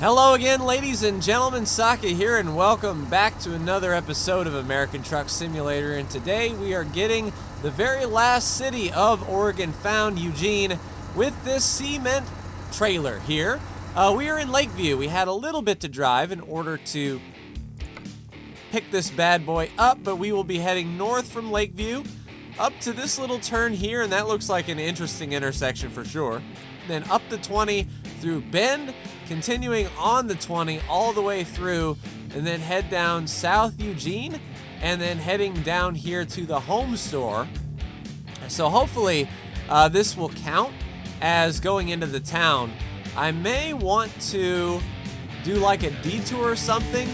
Hello again, ladies and gentlemen, Saka here, and welcome back to another episode of American Truck Simulator. And today we are getting the very last city of Oregon found, Eugene, with this cement trailer here. We are in Lakeview. We had a little bit to drive in order to pick this bad boy up, but we will be heading north from Lakeview up to this little turn here, and that looks like an interesting intersection for sure. Then up the 20 through Bend, continuing on the 20 all the way through, and then head down South Eugene, and then heading down here to the home store. So hopefully this will count as going into the town. I may want to do like a detour or something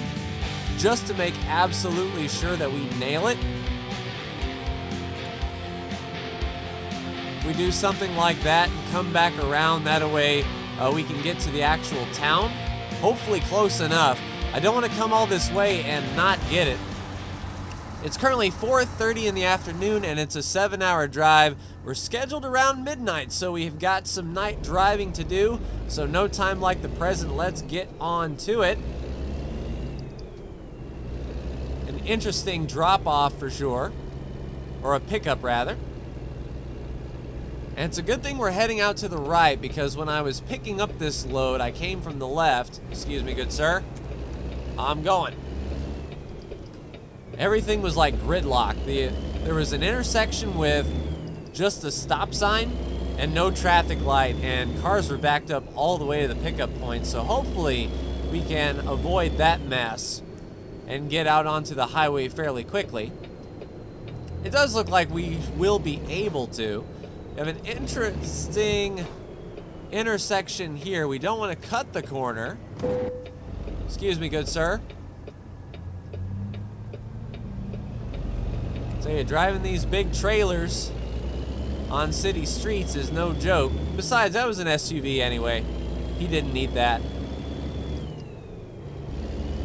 just to make absolutely sure that we nail it. If we do something like that and come back around, that way we can get to the actual town, hopefully close enough. I don't want to come all this way and not get it. It's currently 4:30 in the afternoon and it's a 7-hour drive. We're scheduled around midnight, so we've got some night driving to do. So no time like the present, let's get on to it. An interesting drop off for sure, or a pickup rather. And it's a good thing we're heading out to the right, because when I was picking up this load, I came from the left. Excuse me, good sir. I'm going. Everything was like gridlock. There was an intersection with just a stop sign and no traffic light, and cars were backed up all the way to the pickup point. So hopefully we can avoid that mess and get out onto the highway fairly quickly. It does look like we will be able to. We have an interesting intersection here. We don't want to cut the corner. Excuse me, good sir. So yeah, driving these big trailers on city streets is no joke. Besides, that was an SUV anyway. He didn't need that.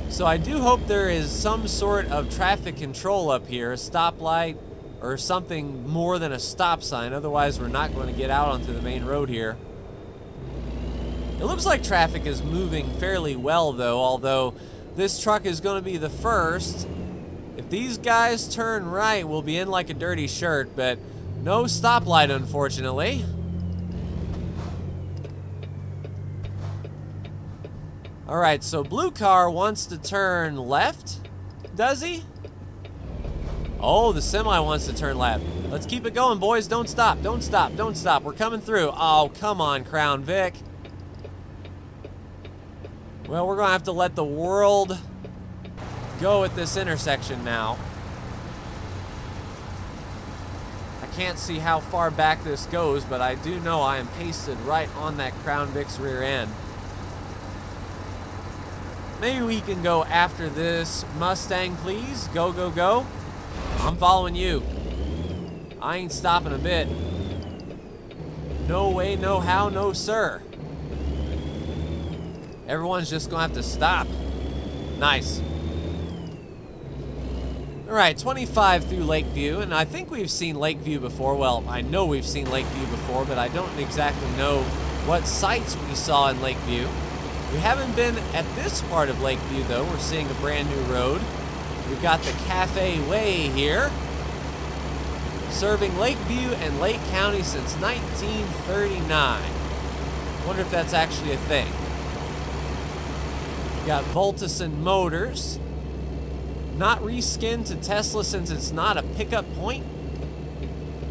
So I do hope there is some sort of traffic control up here, a stoplight, or something more than a stop sign. Otherwise, we're not going to get out onto the main road here. It looks like traffic is moving fairly well, though, although this truck is going to be the first. If these guys turn right, we'll be in like a dirty shirt, but no stoplight, unfortunately. All right, so blue car wants to turn left, does he? Oh, the semi wants to turn left. Let's keep it going, boys. Don't stop, don't stop, don't stop. We're coming through. Oh, come on, Crown Vic. Well, we're gonna have to let the world go at this intersection now. I can't see how far back this goes, but I do know I am pasted right on that Crown Vic's rear end. Maybe we can go after this Mustang, please. Go, go, go. I'm following you. I ain't stopping a bit. No way, no how, no sir. Everyone's just gonna have to stop. Nice. All right, 25 through Lakeview, and I think we've seen Lakeview before. Well, I know we've seen Lakeview before, but I don't exactly know what sites we saw in Lakeview. We haven't been at this part of Lakeview, though. We're seeing a brand new road. We've got the Cafe Way here, serving Lakeview and Lake County since 1939. Wonder if that's actually a thing. We've got Voltison Motors. Not reskinned to Tesla since it's not a pickup point.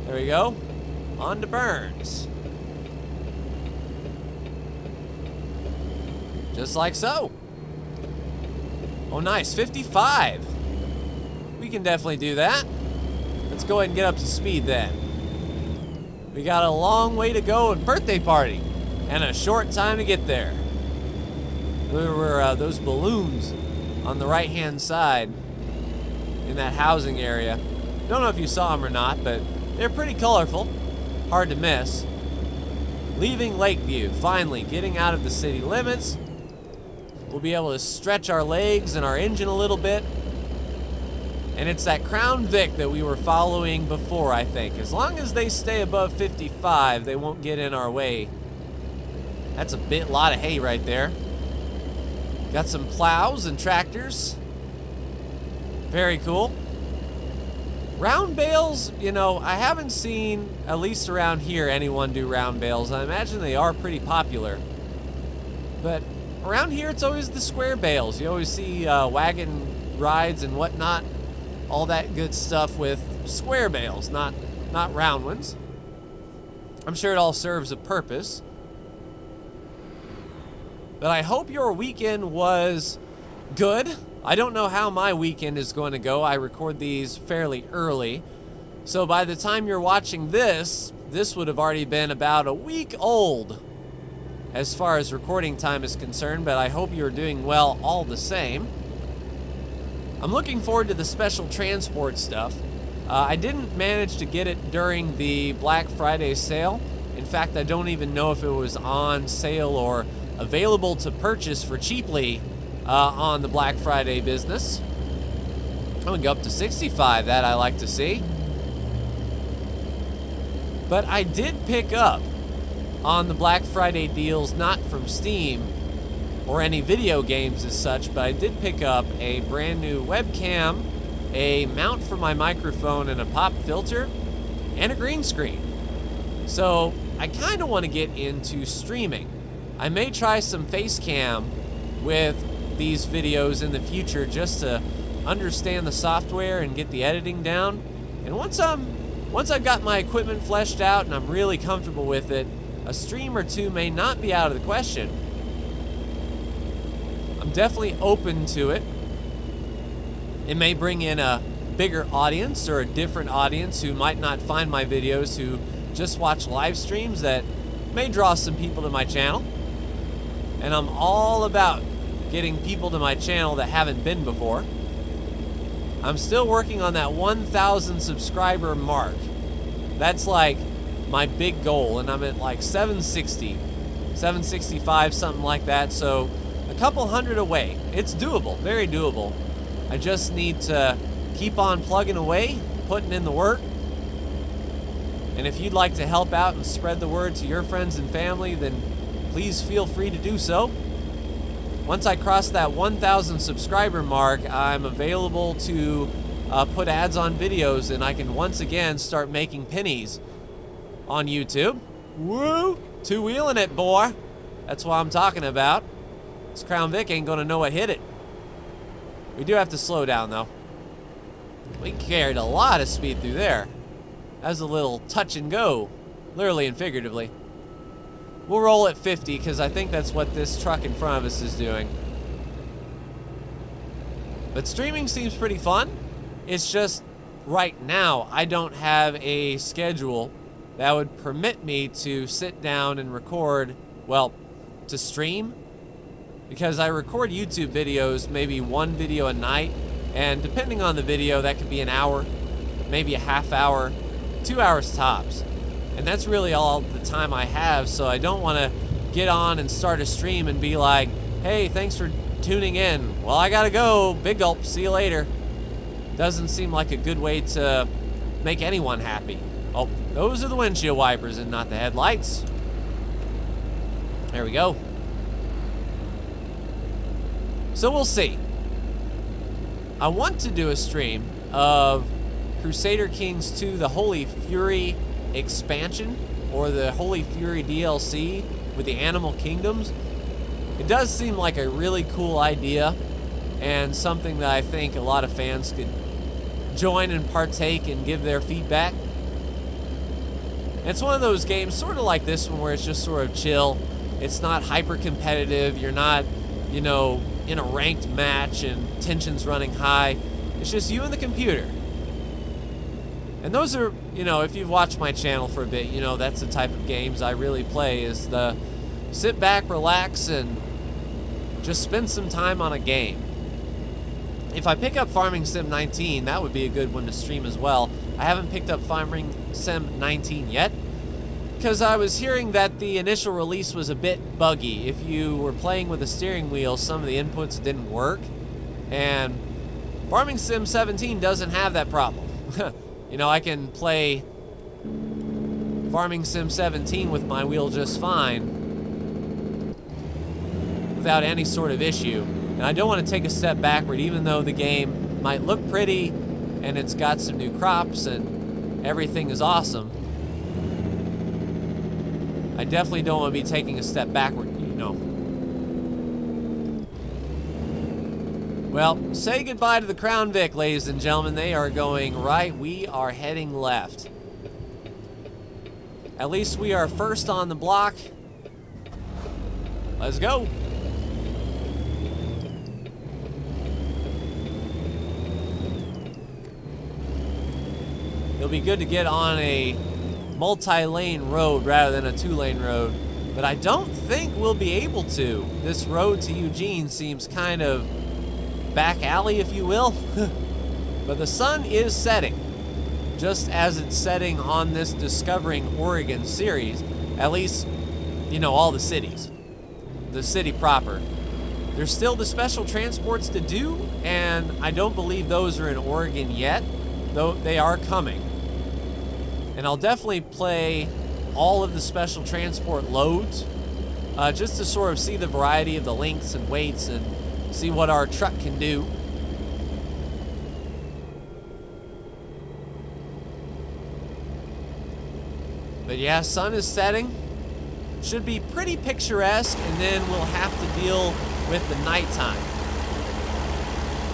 There we go. On to Burns. Just like so. Oh, nice. 55. We can definitely do that. Let's go ahead and get up to speed then. We got a long way to go and birthday party, and a short time to get there. There were those balloons on the right-hand side in that housing area. Don't know if you saw them or not, but they're pretty colorful. Hard to miss. Leaving Lakeview, finally getting out of the city limits. We'll be able to stretch our legs and our engine a little bit. And it's that Crown Vic that we were following before, I think. As long as they stay above 55, they won't get in our way. That's a lot of hay right there. Got some plows and tractors. Very cool. Round bales, you know, I haven't seen, at least around here, anyone do round bales. I imagine they are pretty popular. But around here, it's always the square bales. You always see wagon rides and whatnot. All that good stuff with square bales, not round ones. I'm sure it all serves a purpose. But I hope your weekend was good. I don't know how my weekend is going to go. I record these fairly early. So by the time you're watching this would have already been about a week old as far as recording time is concerned, but I hope you're doing well all the same. I'm looking forward to the special transport stuff. I didn't manage to get it during the Black Friday sale. In fact, I don't even know if it was on sale or available to purchase for cheaply on the Black Friday business. I'm gonna go up to 65, that I like to see. But I did pick up on the Black Friday deals, not from Steam or any video games as such, but I did pick up a brand new webcam, a mount for my microphone and a pop filter, and a green screen. So I kind of want to get into streaming. I may try some face cam with these videos in the future just to understand the software and get the editing down. And once I've got my equipment fleshed out and I'm really comfortable with it, a stream or two may not be out of the question. I'm definitely open to it. It may bring in a bigger audience or a different audience who might not find my videos, who just watch live streams, that may draw some people to my channel. And I'm all about getting people to my channel that haven't been before. I'm still working on that 1,000 subscriber mark. That's like my big goal, and I'm at like 760, 765, something like that. So a couple hundred away. It's doable, very doable. I just need to keep on plugging away, putting in the work. And if you'd like to help out and spread the word to your friends and family, then please feel free to do so. Once I cross that 1,000 subscriber mark, I'm available to put ads on videos, and I can once again start making pennies on YouTube. Woo! Two-wheeling it, boy. That's what I'm talking about. This Crown Vic ain't gonna know what hit it. We do have to slow down, though. We carried a lot of speed through there. That was a little touch and go, literally and figuratively. We'll roll at 50 because I think that's what this truck in front of us is doing. But streaming seems pretty fun. It's just right now I don't have a schedule that would permit me to sit down and record, well, to stream. Because I record YouTube videos, maybe one video a night, and depending on the video, that could be an hour, maybe a half hour, 2 hours tops. And that's really all the time I have, so I don't want to get on and start a stream and be like, hey, thanks for tuning in. Well, I gotta go. Big gulp. See you later. Doesn't seem like a good way to make anyone happy. Oh, those are the windshield wipers and not the headlights. There we go. So we'll see. I want to do a stream of Crusader Kings 2, the Holy Fury expansion, or the Holy Fury DLC with the Animal Kingdoms. It does seem like a really cool idea and something that I think a lot of fans could join and partake and give their feedback. It's one of those games sort of like this one where it's just sort of chill. It's not hyper competitive. You're not, you know, in a ranked match and tension's running high. It's just you and the computer. And those are, you know, if you've watched my channel for a bit, you know that's the type of games I really play, is the sit back, relax, and just spend some time on a game. If I pick up Farming Sim 19, that would be a good one to stream as well. I haven't picked up Farming Sim 19 yet, because I was hearing that the initial release was a bit buggy. If you were playing with a steering wheel, some of the inputs didn't work. And Farming Sim 17 doesn't have that problem. You know, I can play Farming Sim 17 with my wheel just fine. without any sort of issue. And I don't want to take a step backward, even though the game might look pretty and it's got some new crops and everything is awesome. I definitely don't want to be taking a step backward, you know. Well, say goodbye to the Crown Vic, ladies and gentlemen. They are going right. We are heading left. At least we are first on the block. Let's go. It'll be good to get on a multi-lane road rather than a two-lane road, but I don't think we'll be able to. This road to Eugene seems kind of back alley, if you will. But the sun is setting, just as it's setting on this Discovering Oregon series. At least, you know, all the cities. The city proper. There's still the special transports to do, and I don't believe those are in Oregon yet, though they are coming. And I'll definitely play all of the special transport loads, just to sort of see the variety of the lengths and weights and see what our truck can do. But yeah, sun is setting. Should be pretty picturesque, and then we'll have to deal with the nighttime.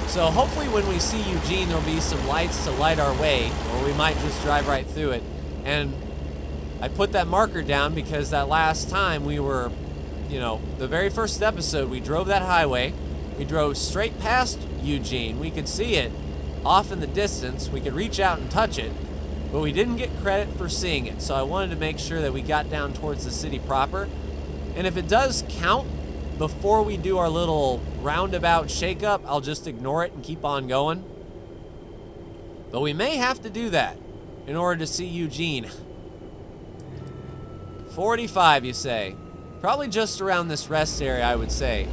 So hopefully when we see Eugene, there'll be some lights to light our way, or we might just drive right through it. And I put that marker down because that last time we were, you know, the very first episode, we drove that highway. We drove straight past Eugene. We could see it off in the distance. We could reach out and touch it, but we didn't get credit for seeing it. So I wanted to make sure that we got down towards the city proper. And if it does count before we do our little roundabout shakeup, I'll just ignore it and keep on going. But we may have to do that in order to see Eugene. 45, you say? Probably just around this rest area, I would say.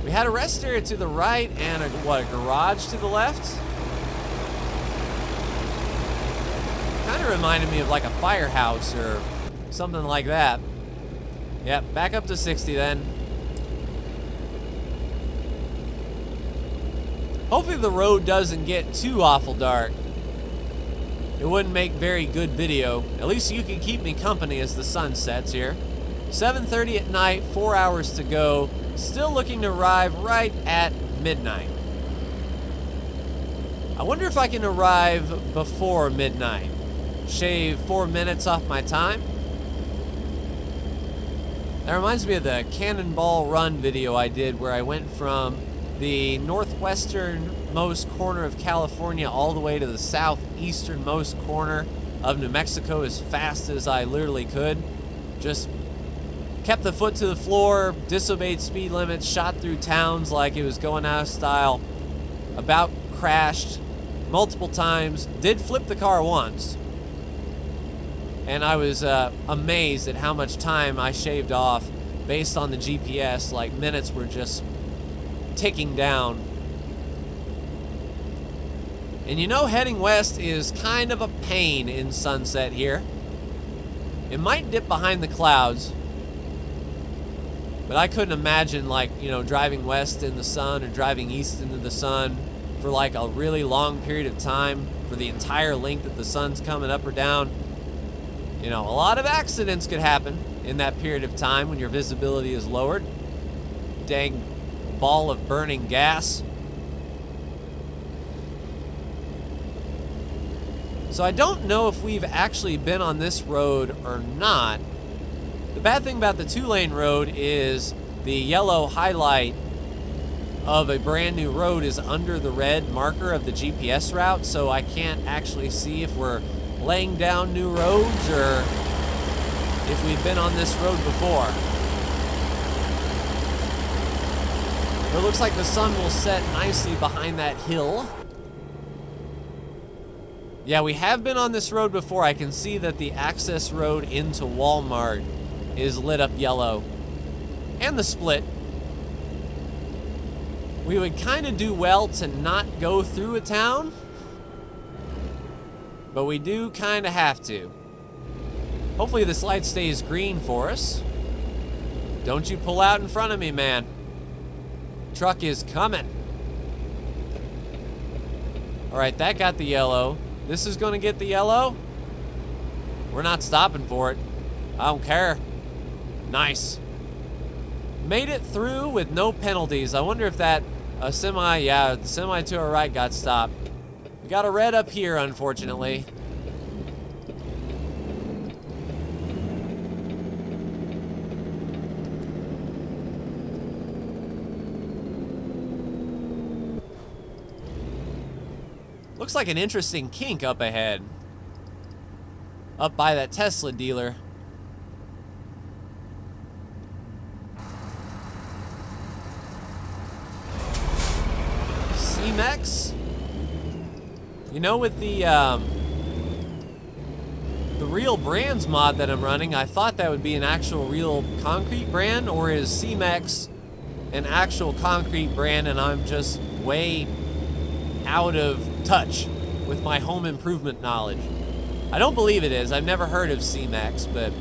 We had a rest area to the right and a garage to the left. Kind of reminded me of like a firehouse or something like that. Yep, back up to 60 then. Hopefully the road doesn't get too awful dark. It wouldn't make very good video. At least you can keep me company as the sun sets here. 7:30 at night, 4 hours to go. Still looking to arrive right at midnight. I wonder if I can arrive before midnight. Shave 4 minutes off my time. That reminds me of the Cannonball Run video I did where I went from the northwesternmost corner of California all the way to the southeasternmost corner of New Mexico as fast as I literally could. Just kept the foot to the floor, disobeyed speed limits, shot through towns like it was going out of style, about crashed multiple times, did flip the car once. And I was amazed at how much time I shaved off based on the GPS. Like, minutes were just ticking down. And you know, heading west is kind of a pain in sunset here. It might dip behind the clouds, but I couldn't imagine, like, you know, driving west in the sun or driving east into the sun for like a really long period of time for the entire length that the sun's coming up or down. You know, a lot of accidents could happen in that period of time when your visibility is lowered. Dang ball of burning gas. So I don't know if we've actually been on this road or not. The bad thing about the two-lane road is the yellow highlight of a brand new road is under the red marker of the GPS route, so I can't actually see if we're laying down new roads or if we've been on this road before. But it looks like the sun will set nicely behind that hill. Yeah, we have been on this road before. I can see that the access road into Walmart is lit up yellow. And the split. We would kind of do well to not go through a town, but we do kind of have to. Hopefully this light stays green for us. Don't you pull out in front of me, man. Truck is coming. All right, that got the yellow. This is gonna get the yellow. We're not stopping for it. I don't care. Nice. Made it through with no penalties. I wonder if that semi, yeah, the semi to our right got stopped. We got a red up here, unfortunately. Looks like an interesting kink up ahead. Up by that Tesla dealer. C-Mex? You know, with the real brands mod that I'm running, I thought that would be an actual real concrete brand, or is C-Mex an actual concrete brand and I'm just way out of touch with my home improvement knowledge? I don't believe it is. I've never heard of C-Mex, but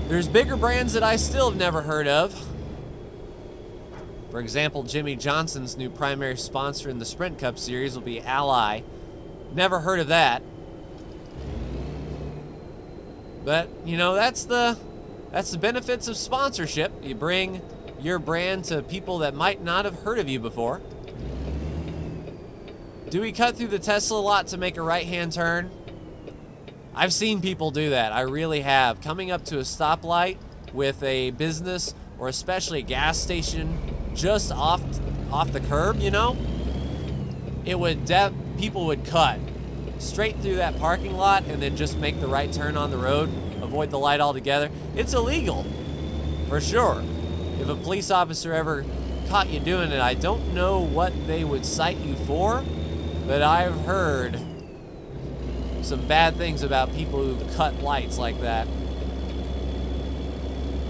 there's bigger brands that I still have never heard of. For example, Jimmy Johnson's new primary sponsor in the Sprint Cup series will be Ally. Never heard of that. But, you know, that's the benefits of sponsorship. You bring your brand to people that might not have heard of you before. Do we cut through the Tesla lot to make a right-hand turn? I've seen people do that. I really have. Coming up to a stoplight with a business or especially a gas station just off the curb, you know, people would cut straight through that parking lot and then just make the right turn on the road, avoid the light altogether. It's illegal, for sure. If a police officer ever caught you doing it, I don't know what they would cite you for, but I've heard some bad things about people who cut lights like that.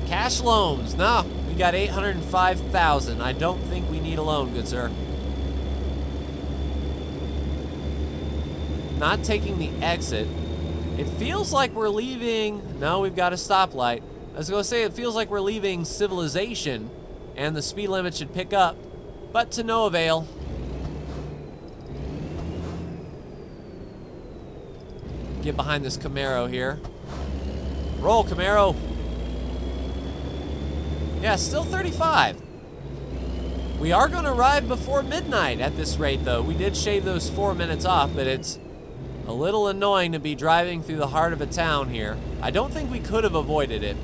Cash loans, no, we got $805,000. I don't think we need a loan, good sir. Not taking the exit. It feels like we're leaving, no, we've got a stoplight. I was gonna say, it feels like we're leaving civilization and the speed limit should pick up, but to no avail. Get behind this Camaro here. Roll, Camaro. Yeah, still 35. We are going to arrive before midnight at this rate, though. We did shave those 4 minutes off, but it's a little annoying to be driving through the heart of a town here. I don't think we could have avoided it.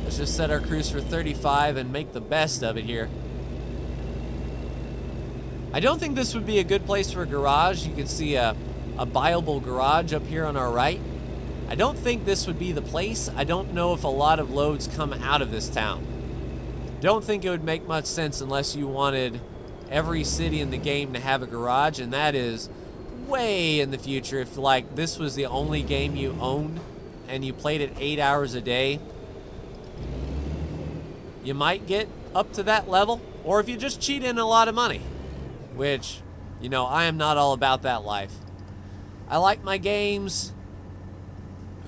Let's just set our cruise for 35 and make the best of it here. I don't think this would be a good place for a garage. You can see a buyable garage up here on our right. I don't think this would be the place. I don't know if a lot of loads come out of this town. Don't think it would make much sense unless you wanted every city in the game to have a garage, and that is way in the future. If like this was the only game you owned and you played it 8 hours a day, you might get up to that level, or if you just cheat in a lot of money, which, you know, I am not all about that life. I like my games,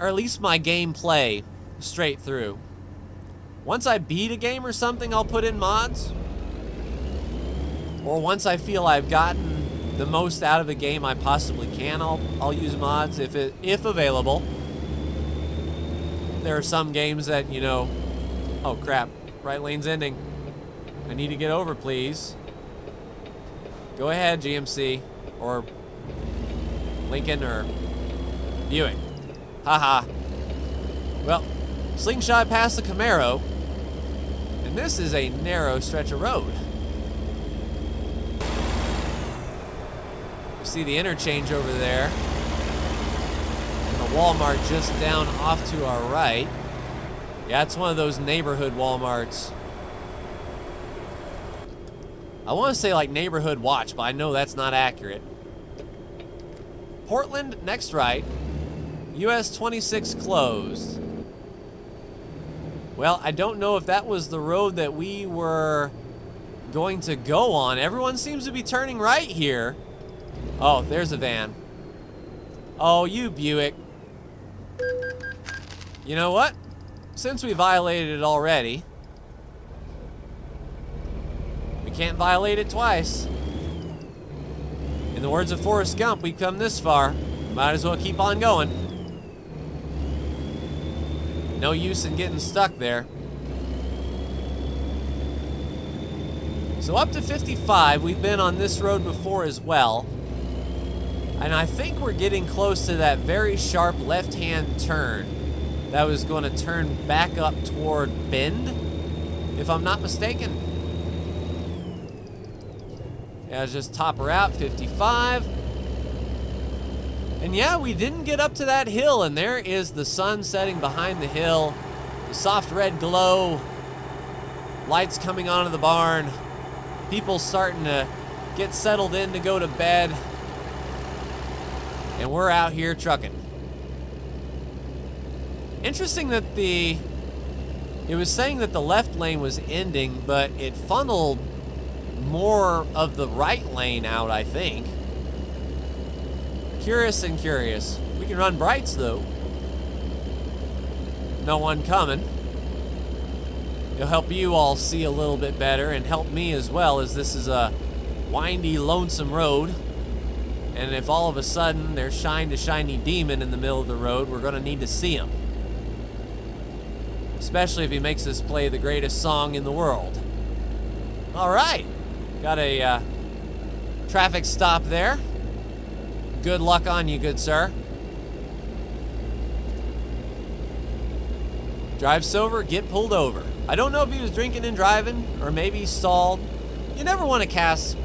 or at least my gameplay, straight through. Once I beat a game or something, I'll put in mods. Or once I feel I've gotten the most out of a game I possibly can, I'll use mods if available. There are some games that, you know, oh crap, right lane's ending. I need to get over, please. Go ahead, GMC, or Lincoln, or Buick. Haha. Well, slingshot past the Camaro, and this is a narrow stretch of road. You see the interchange over there, and the Walmart just down off to our right. Yeah, it's one of those neighborhood Walmarts. I want to say like neighborhood watch, but I know that's not accurate. Portland, next right. US 26 closed. Well, I don't know if that was the road that we were going to go on. Everyone seems to be turning right here. Oh, there's a van. Oh, you Buick. You know what? since we violated it already, we can't violate it twice. In the words of Forrest Gump, we've come this far. Might as well keep on going. No use in getting stuck there. So up to 55, we've been on this road before as well. And I think we're getting close to that very sharp left-hand turn that was going to turn back up toward Bend, if I'm not mistaken. Yeah, let's just top her out, 55. And yeah, we didn't get up to that hill, and there is the sun setting behind the hill. The soft red glow, lights coming onto the barn, people starting to get settled in to go to bed, and we're out here trucking. Interesting that it was saying that the left lane was ending, but it funneled more of the right lane out, I think. Curious and curious. We can run brights though. No one coming. It'll help you all see a little bit better and help me as well, as this is a windy, lonesome road. And if all of a sudden there's shiny demon in the middle of the road, we're gonna need to see him. Especially if he makes us play the greatest song in the world. All right, got a traffic stop there. Good luck on you, good sir. Drive sober, get pulled over. I don't know if he was drinking and driving, or maybe he stalled. You never want to cast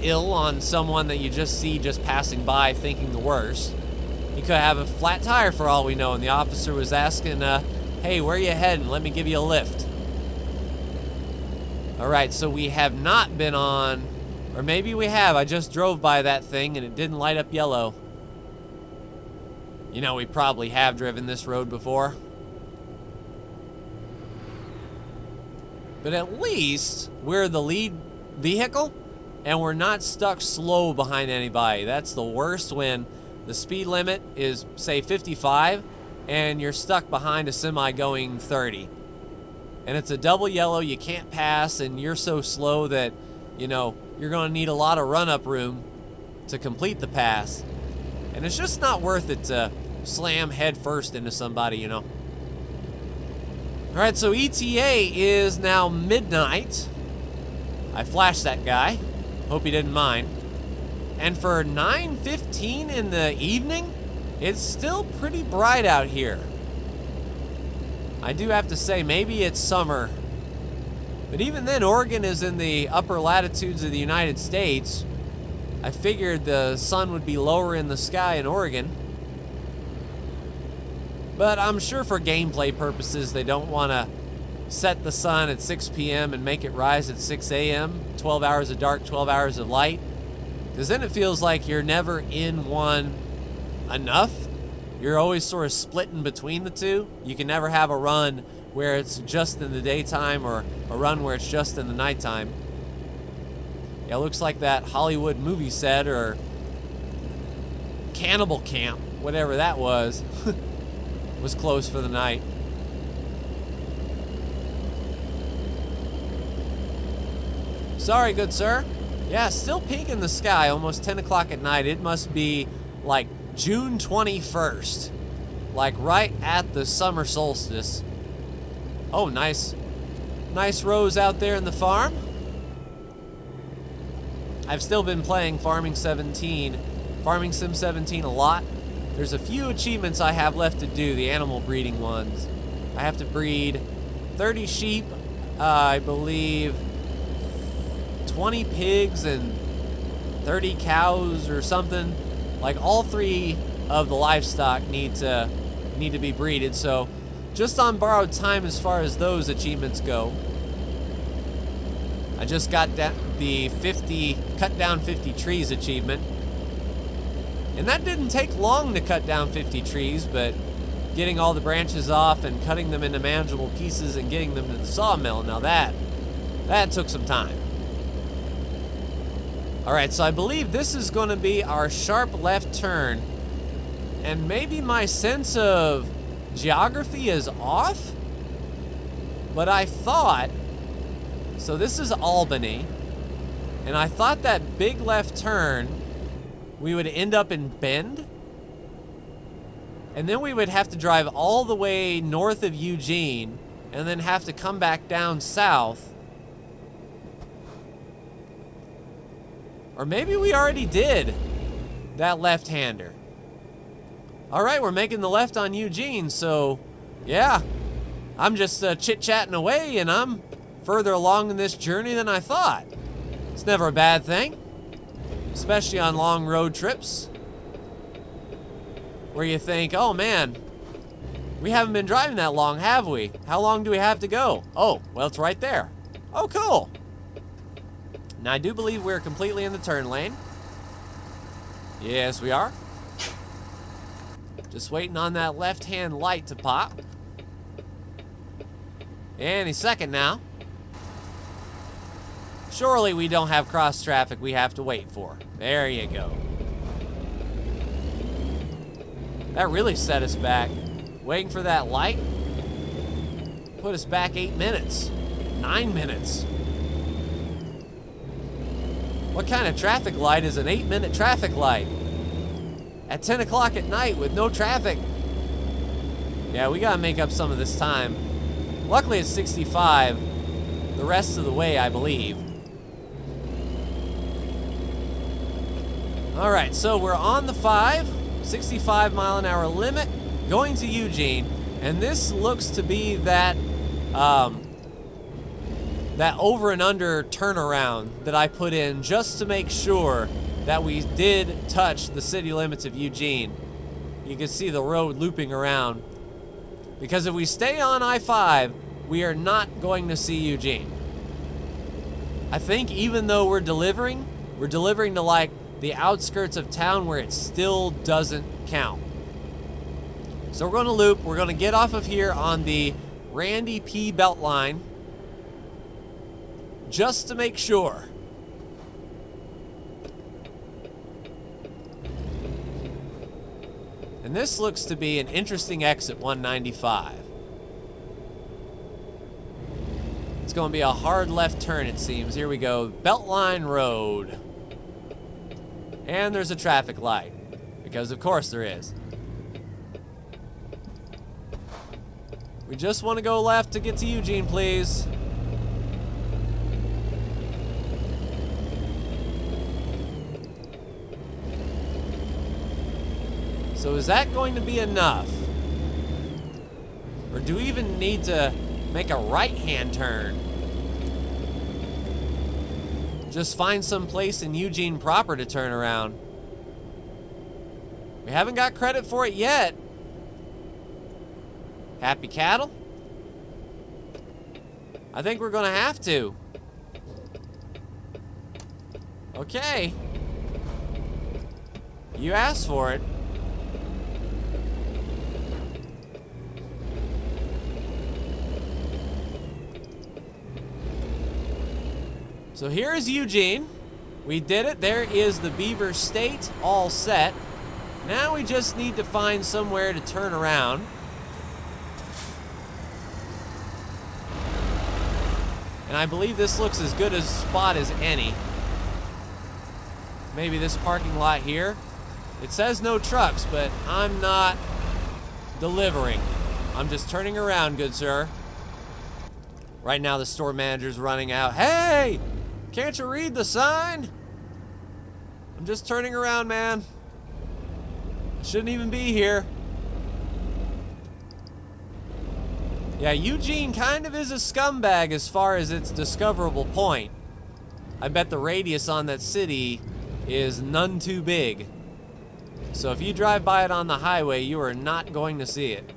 ill on someone that you just see just passing by thinking the worst. He could have a flat tire for all we know, and the officer was asking, hey, where you heading? Let me give you a lift. All right, so we have not been on, or maybe we have. I just drove by that thing and it didn't light up yellow. You know, we probably have driven this road before. But at least we're the lead vehicle and we're not stuck slow behind anybody. That's the worst, when the speed limit is, say, 55 and you're stuck behind a semi going 30. And it's a double yellow, you can't pass, and you're so slow that, you know, you're going to need a lot of run-up room to complete the pass. And it's just not worth it to slam head first into somebody, you know. All right, so ETA is now midnight. I flashed that guy. Hope he didn't mind. And for 9:15 in the evening, it's still pretty bright out here. I do have to say, maybe it's summer. But even then, Oregon is in the upper latitudes of the United States. I figured the sun would be lower in the sky in Oregon. But I'm sure for gameplay purposes, they don't want to set the sun at 6 p.m. and make it rise at 6 a.m. 12 hours of dark, 12 hours of light. Because then it feels like you're never in one enough. You're always sort of splitting between the two. You can never have a run where it's just in the daytime or a run where it's just in the nighttime. Yeah, it looks like that Hollywood movie set or Cannibal Camp, whatever that was closed for the night. Sorry, good sir. Yeah, still pink in the sky, almost 10 o'clock at night. It must be like June 21st, like right at the summer solstice. Oh, nice rows out there in the farm. I've still been playing Farming Sim 17 a lot. There's a few achievements I have left to do, the animal breeding ones. I have to breed 30 sheep, I believe 20 pigs and 30 cows or something. Like, all three of the livestock need to be breeded. So just on borrowed time as far as those achievements go. I just got the cut down 50 trees achievement. And that didn't take long to cut down 50 trees, but getting all the branches off and cutting them into manageable pieces and getting them to the sawmill, now that took some time. All right, so I believe this is going to be our sharp left turn. And maybe my sense of geography is off, but I thought, so this is Albany, and I thought that big left turn, we would end up in Bend, and then we would have to drive all the way north of Eugene, and then have to come back down south. Or maybe we already did that left-hander. All right, we're making the left on Eugene, so yeah, I'm just chit-chatting away, and I'm further along in this journey than I thought. It's never a bad thing, especially on long road trips where you think, oh man, we haven't been driving that long, have we? How long do we have to go? Oh, well, it's right there. Oh, cool. Now, I do believe we're completely in the turn lane. Yes, we are. Just waiting on that left-hand light to pop. Any second now. Surely we don't have cross traffic we have to wait for. There you go. That really set us back. Waiting for that light put us back 8 minutes, 9 minutes. What kind of traffic light is an 8-minute traffic light? At 10 o'clock at night with no traffic. Yeah, we gotta make up some of this time. Luckily it's 65 the rest of the way, I believe. All right, so we're on the 65 mile an hour limit, going to Eugene, and this looks to be that that over and under turnaround that I put in just to make sure that we did touch the city limits of Eugene. You can see the road looping around. Because if we stay on I-5, we are not going to see Eugene. I think even though we're delivering to like the outskirts of town where it still doesn't count. So we're going to loop. We're going to get off of here on the Randy P. Beltline just to make sure. And this looks to be an interesting exit 195. It's going to be a hard left turn, it seems. Here we go. Beltline Road. And there's a traffic light. Because of course there is. We just want to go left to get to Eugene, please. So is that going to be enough? Or do we even need to make a right-hand turn? Just find some place in Eugene proper to turn around. We haven't got credit for it yet. Happy cattle? I think we're gonna have to. Okay. You asked for it. So here is Eugene. We did it. There is the Beaver State all set. Now we just need to find somewhere to turn around. And I believe this looks as good a spot as any. Maybe this parking lot here. It says no trucks, but I'm not delivering. I'm just turning around, good sir. Right now the store manager's running out. Hey! Can't you read the sign? I'm just turning around, man. I shouldn't even be here. Yeah, Eugene kind of is a scumbag as far as its discoverable point. I bet the radius on that city is none too big. So if you drive by it on the highway, you are not going to see it.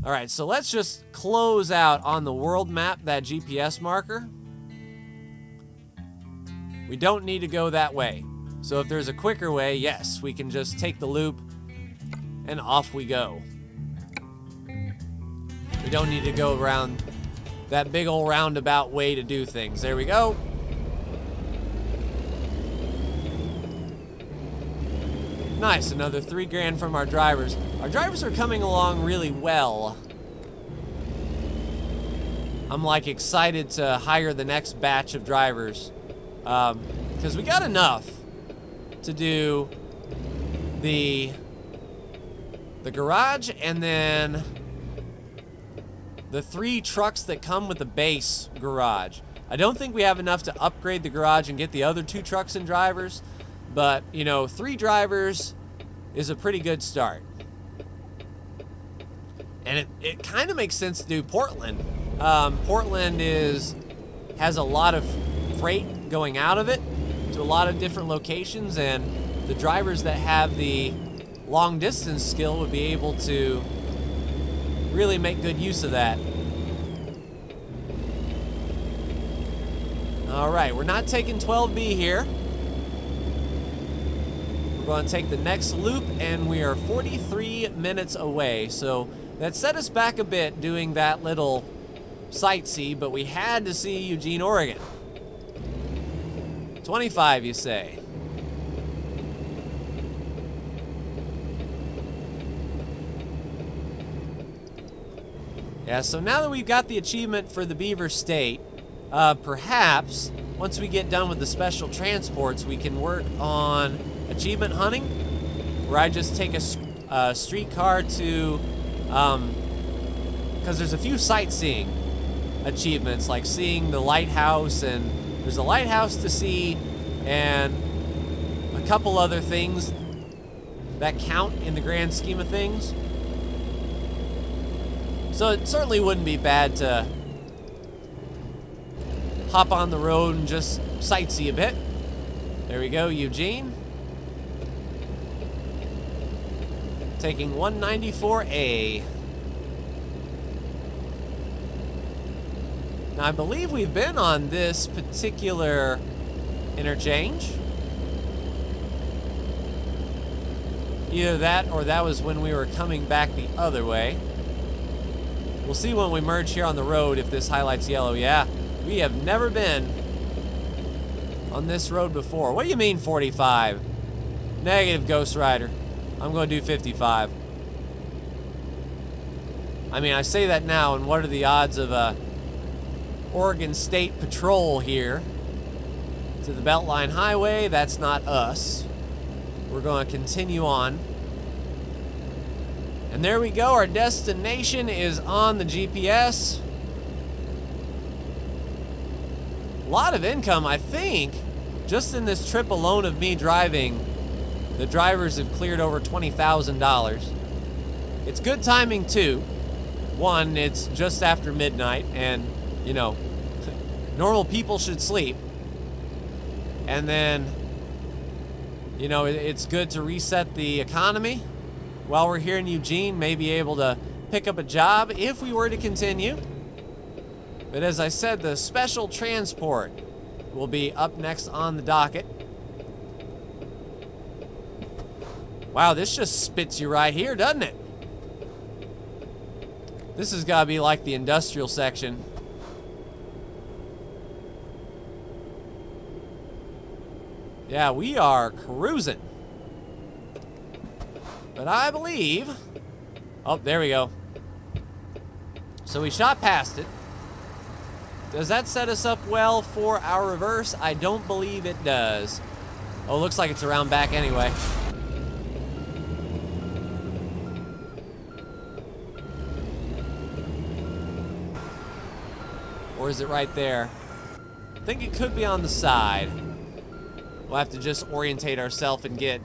All right, so let's just close out on the world map, that GPS marker. We don't need to go that way. So if there's a quicker way, yes, we can just take the loop and off we go. We don't need to go around that big old roundabout way to do things. There we go. Nice, another 3 grand from our drivers. Our drivers are coming along really well. I'm like excited to hire the next batch of drivers. Because we got enough to do the garage and then the 3 trucks that come with the base garage. I don't think we have enough to upgrade the garage and get the other 2 trucks and drivers, but, you know, 3 drivers is a pretty good start. And it kind of makes sense to do Portland. Portland has a lot of freight going out of it to a lot of different locations, and the drivers that have the long distance skill would be able to really make good use of that. All right, we're not taking 12B here. We're going to take the next loop, and we are 43 minutes away. So that set us back a bit doing that little sightsee, but we had to see Eugene, Oregon. 25, you say? Yeah, so now that we've got the achievement for the Beaver State, perhaps once we get done with the special transports, we can work on achievement hunting, where I just take a streetcar to, because there's a few sightseeing achievements, like seeing the lighthouse, and there's a lighthouse to see, and a couple other things that count in the grand scheme of things. So it certainly wouldn't be bad to hop on the road and just sightsee a bit. There we go, Eugene. Taking 194A. Now, I believe we've been on this particular interchange. Either that or that was when we were coming back the other way. We'll see when we merge here on the road if this highlights yellow. Yeah, we have never been on this road before. What do you mean 45? Negative, Ghost Rider. I'm going to do 55. I mean, I say that now, and what are the odds of a Oregon State Patrol here to the Beltline Highway? That's not us. We're going to continue on. And there we go. Our destination is on the GPS. A lot of income, I think. Just in this trip alone of me driving, the drivers have cleared over $20,000. It's good timing, too. One, it's just after midnight, and, you know, normal people should sleep. And then, you know, it's good to reset the economy. While we're here in Eugene, may be able to pick up a job if we were to continue. But as I said, the special transport will be up next on the docket. Wow, this just spits you right here, doesn't it? This has got to be like the industrial section. Yeah, we are cruising. But I believe... Oh, there we go. So we shot past it. Does that set us up well for our reverse? I don't believe it does. Oh, looks like it's around back anyway. Or is it right there? I think it could be on the side. We'll have to just orientate ourselves and get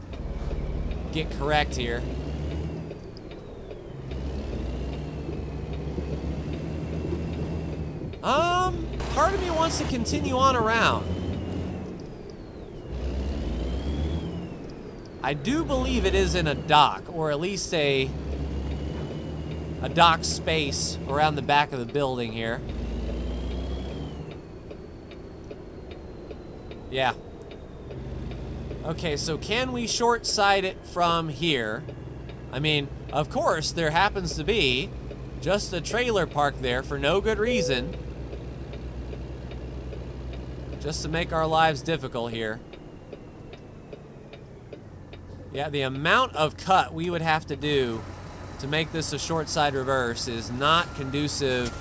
correct here. Part of me wants to continue on around. I do believe it is in a dock, or at least a dock space around the back of the building here. Yeah. Okay, so can we short side it from here? I mean, of course, there happens to be just a trailer park there for no good reason. Just to make our lives difficult here. Yeah, the amount of cut we would have to do to make this a short side reverse is not conducive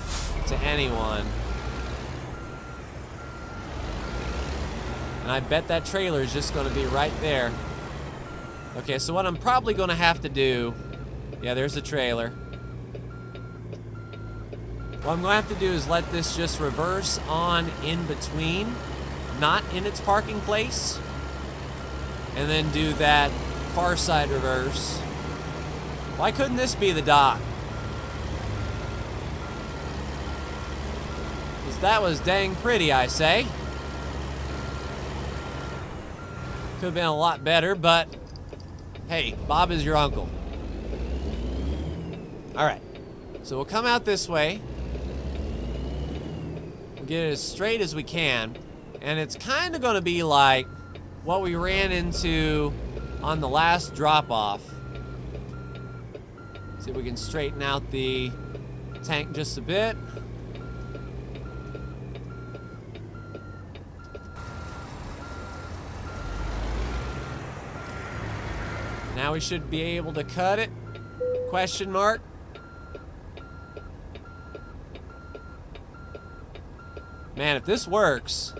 to anyone. And I bet that trailer is just going to be right there. Okay, so what I'm probably going to have to do... Yeah, there's the trailer. What I'm going to have to do is let this just reverse on in between, not in its parking place, and then do that far side reverse. Why couldn't this be the dock? Because that was dang pretty, I say. Could have been a lot better, but hey, Bob is your uncle. All right, so we'll come out this way. We'll get it as straight as we can. And it's kind of going to be like what we ran into on the last drop-off. See if we can straighten out the tank just a bit. Now we should be able to cut it. Question mark. Man, if this works,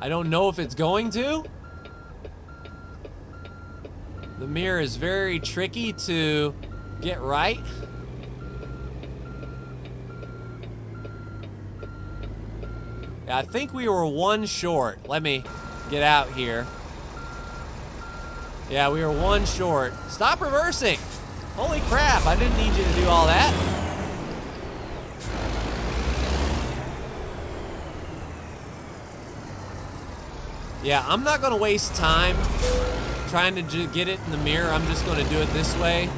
I don't know if it's going to. The mirror is very tricky to get right. Yeah, I think we were one short. Let me get out here. Yeah, we were one short. Stop reversing. Holy crap, I didn't need you to do all that. Yeah, I'm not going to waste time trying to get it in the mirror. I'm just going to do it this way.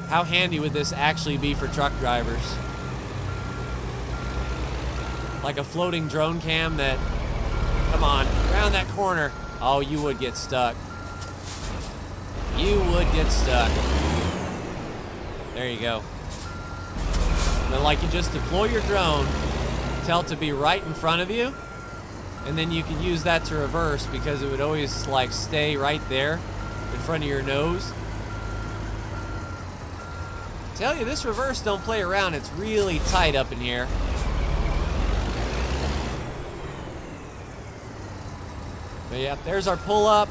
How handy would this actually be for truck drivers? Like a floating drone cam that... Come on, around that corner. Oh, you would get stuck. You would get stuck. There you go. But like you just deploy your drone, tell it to be right in front of you, and then you can use that to reverse because it would always like stay right there in front of your nose. Tell you, this reverse don't play around. It's really tight up in here. But yeah, there's our pull-up.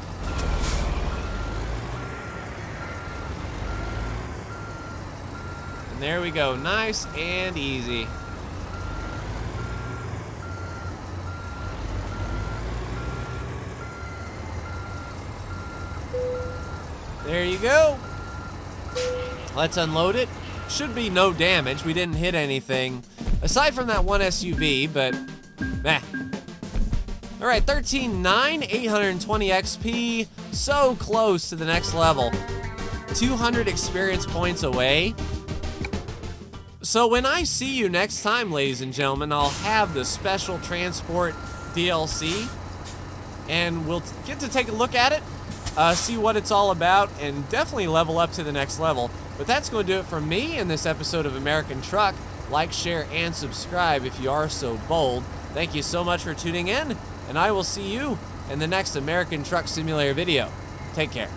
And there we go. Nice and easy. There you go. Let's unload it. Should be no damage. We didn't hit anything. Aside from that one SUV, but meh. All right, 13.9, 820 XP, so close to the next level. 200 experience points away. So when I see you next time, ladies and gentlemen, I'll have the Special Transport DLC, and we'll get to take a look at it, see what it's all about, and definitely level up to the next level. But that's going to do it for me in this episode of American Truck. Like, share, and subscribe if you are so bold. Thank you so much for tuning in, and I will see you in the next American Truck Simulator video. Take care.